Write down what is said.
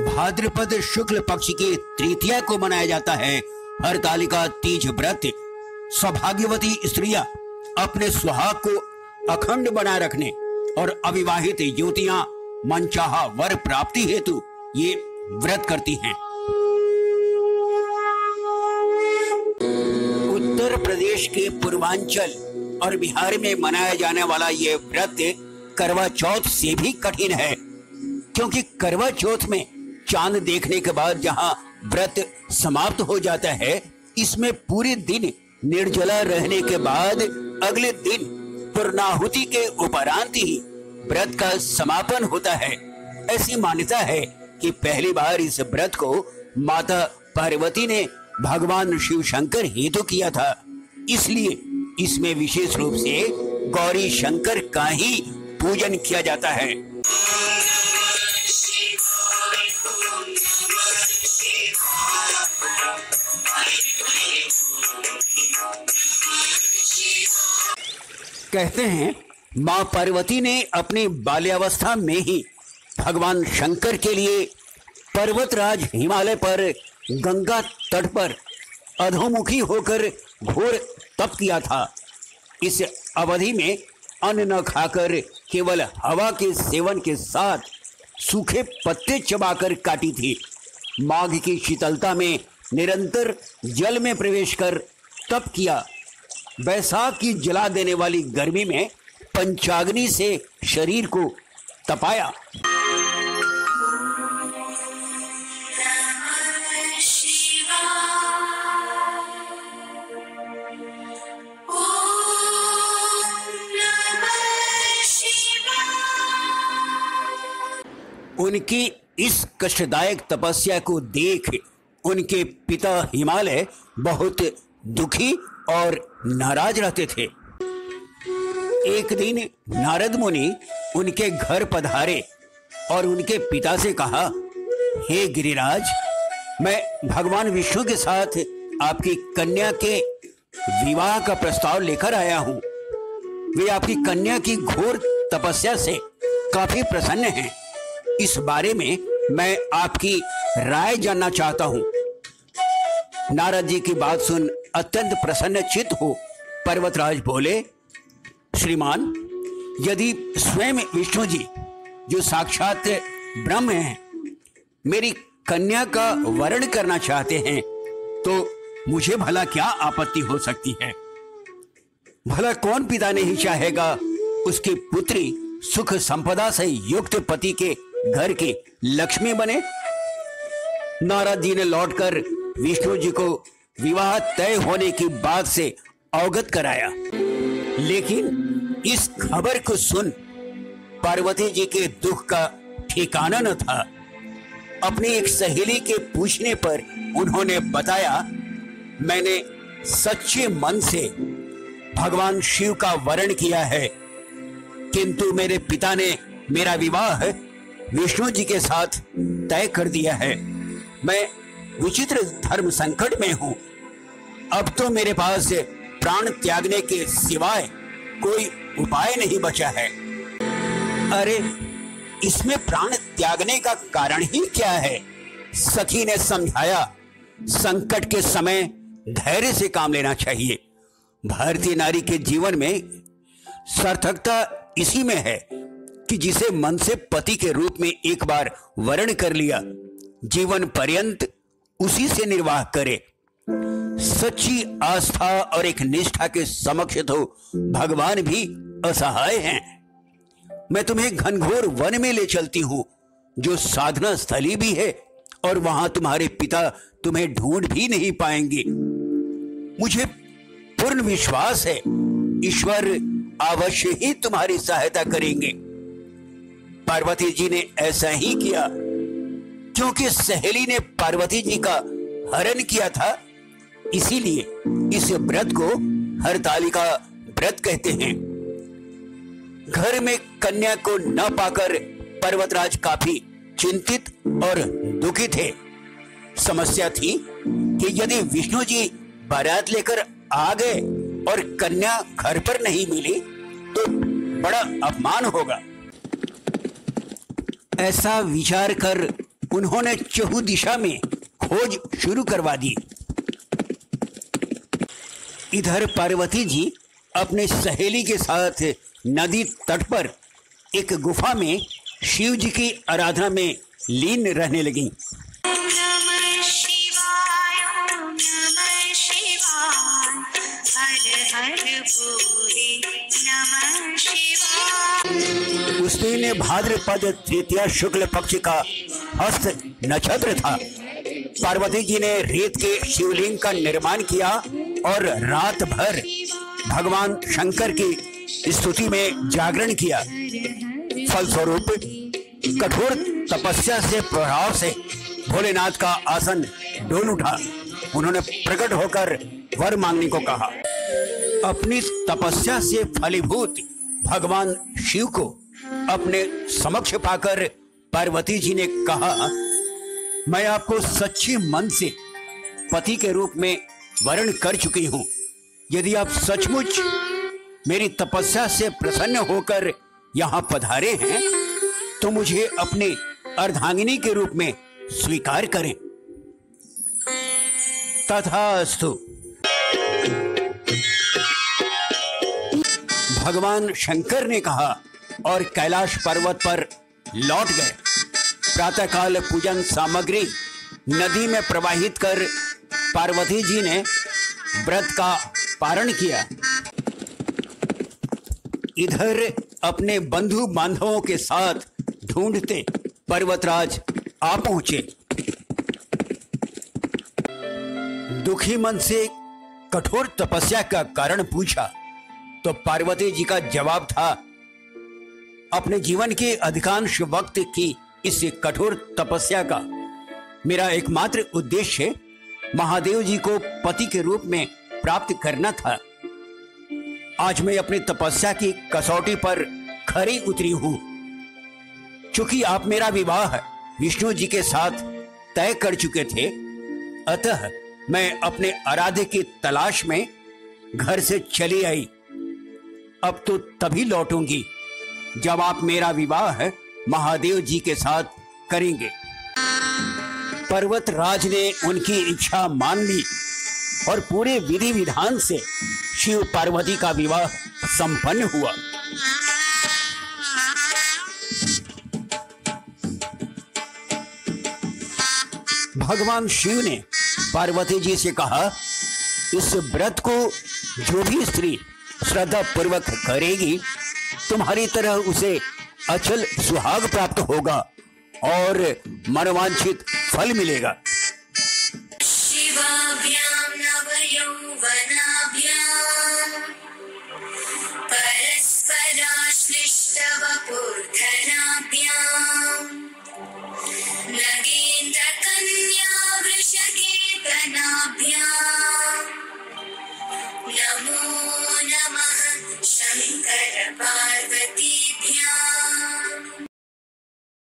भाद्रपद शुक्ल पक्ष की तृतीया को मनाया जाता है हरतालिका तीज व्रत। सौभाग्यवती स्त्रियां अपने सुहाग को अखंड बनाए रखने और अविवाहित युवतियां मनचाहा वर प्राप्ति हेतु ये व्रत करती हैं। उत्तर प्रदेश के पूर्वांचल और बिहार में मनाया जाने वाला ये व्रत करवा चौथ से भी कठिन है, क्योंकि करवा चौथ में चांद देखने के बाद जहां व्रत समाप्त हो जाता है, इसमें पूरे दिन निर्जला रहने के बाद अगले दिन पूर्णाहुति के उपरांत ही व्रत का समापन होता है। ऐसी मान्यता है कि पहली बार इस व्रत को माता पार्वती ने भगवान शिव शंकर हेतु किया था, इसलिए इसमें विशेष रूप से गौरी शंकर का ही पूजन किया जाता है। कहते हैं मां पार्वती ने अपनी बाल्यावस्था में ही भगवान शंकर के लिए पर्वतराज हिमालय पर गंगा तट पर अधोमुखी होकर घोर तप किया था। इस अवधि में अन्न न खाकर केवल हवा के सेवन के साथ सूखे पत्ते चबाकर काटी थी। माघ की शीतलता में निरंतर जल में प्रवेश कर तप किया। बैसाख की जला देने वाली गर्मी में पंचाग्नि से शरीर को तपाया। उनकी इस कष्टदायक तपस्या को देख उनके पिता हिमालय बहुत दुखी और नाराज रहते थे। एक दिन नारद मुनि उनके घर पधारे और उनके पिता से कहा, हे गिरिराज, मैं भगवान विष्णु के साथ आपकी कन्या के विवाह का प्रस्ताव लेकर आया हूं। वे आपकी कन्या की घोर तपस्या से काफी प्रसन्न हैं। इस बारे में मैं आपकी राय जानना चाहता हूं। नारद जी की बात सुन अत्यंत प्रसन्नचित्त हो पर्वतराज बोले, श्रीमान, यदि स्वयं विष्णु जी जो साक्षात ब्रह्म हैं मेरी कन्या का वरण करना चाहते हैं तो मुझे भला क्या आपत्ति हो सकती है। भला कौन पिता नहीं चाहेगा उसकी पुत्री सुख संपदा से युक्त पति के घर की लक्ष्मी बने। नारद जी ने लौटकर विष्णु जी को विवाह तय होने की बात से अवगत कराया, लेकिन इस खबर को सुन पार्वती जी के दुख का ठिकाना न था। अपनी एक सहेली के पूछने पर उन्होंने बताया, मैंने सच्चे मन से भगवान शिव का वरण किया है, किंतु मेरे पिता ने मेरा विवाह विष्णु जी के साथ तय कर दिया है। मैं विचित्र धर्म संकट में हूं। अब तो मेरे पास प्राण त्यागने के सिवाय कोई उपाय नहीं बचा है। अरे, इसमें प्राण त्यागने का कारण ही क्या है? सखी ने समझाया, संकट के समय धैर्य से काम लेना चाहिए। भारतीय नारी के जीवन में सार्थकता इसी में है कि जिसे मन से पति के रूप में एक बार वर्ण कर लिया, जीवन पर्यंत उसी से निर्वाह करे। सच्ची आस्था और एक निष्ठा के समक्ष तो भगवान भी असहाय हैं। मैं तुम्हें घनघोर वन में ले चलती हूं, जो साधना स्थली भी है, और वहां तुम्हारे पिता तुम्हें ढूंढ भी नहीं पाएंगे। मुझे पूर्ण विश्वास है ईश्वर अवश्य ही तुम्हारी सहायता करेंगे। पार्वती जी ने ऐसा ही किया, क्योंकि सहेली ने पार्वती जी का हरण किया था, इसीलिए इस व्रत को हरतालिका व्रत कहते हैं। घर में कन्या को न पाकर पर्वतराज काफी चिंतित और दुखी थे। समस्या थी कि यदि विष्णु जी बारात लेकर आ गए और कन्या घर पर नहीं मिली तो बड़ा अपमान होगा। ऐसा विचार कर उन्होंने चहु दिशा में खोज शुरू करवा दी। इधर पार्वती जी अपने सहेली के साथ नदी तट पर एक गुफा में शिव जी की आराधना में लीन रहने लगी। नमः शिवाय, नमः शिवाय, हर हर भोले, नमः शिवाय। उस दिन भाद्रपद तृतीया शुक्ल पक्ष का हस्त नक्षत्र था। पार्वती जी ने रेत के शिवलिंग का निर्माण किया और रात भर भगवान शंकर की स्तुति में जागरण किया। फलस्वरूप कठोर तपस्या से प्रभाव से भोलेनाथ का आसन डोल उठा। उन्होंने प्रकट होकर वर मांगने को कहा। अपनी तपस्या से फलीभूत भगवान शिव को अपने समक्ष पाकर पार्वती जी ने कहा, मैं आपको सच्चे मन से पति के रूप में वर्ण कर चुकी हूं। यदि आप सचमुच मेरी तपस्या से प्रसन्न होकर यहाँ पधारे हैं तो मुझे अपने अर्धांगिनी के रूप में स्वीकार करें। तथास्तु। भगवान शंकर ने कहा और कैलाश पर्वत पर लौट गए। प्रातःकाल पूजन सामग्री नदी में प्रवाहित कर पार्वती जी ने व्रत का पारण किया। इधर अपने बंधु बांधवों के साथ ढूंढते पर्वतराज आ पहुंचे। दुखी मन से कठोर तपस्या का कारण पूछा तो पार्वती जी का जवाब था, अपने जीवन के अधिकांश वक्त की इस कठोर तपस्या का मेरा एकमात्र उद्देश्य महादेव जी को पति के रूप में प्राप्त करना था। आज मैं अपनी तपस्या की कसौटी पर खरी उतरी हूं। चूंकि आप मेरा विवाह विष्णु जी के साथ तय कर चुके थे, अतः मैं अपने आराध्य की तलाश में घर से चली आई। अब तो तभी लौटूंगी जब आप मेरा विवाह महादेव जी के साथ करेंगे। पर्वतराज ने उनकी इच्छा मान ली और पूरे विधि विधान से शिव पार्वती का विवाह संपन्न हुआ। भगवान शिव ने पार्वती जी से कहा, इस व्रत को जो भी स्त्री श्रद्धा पूर्वक करेगी, तुम्हारी तरह उसे अचल सुहाग प्राप्त होगा और मनोवांछित फल मिलेगा।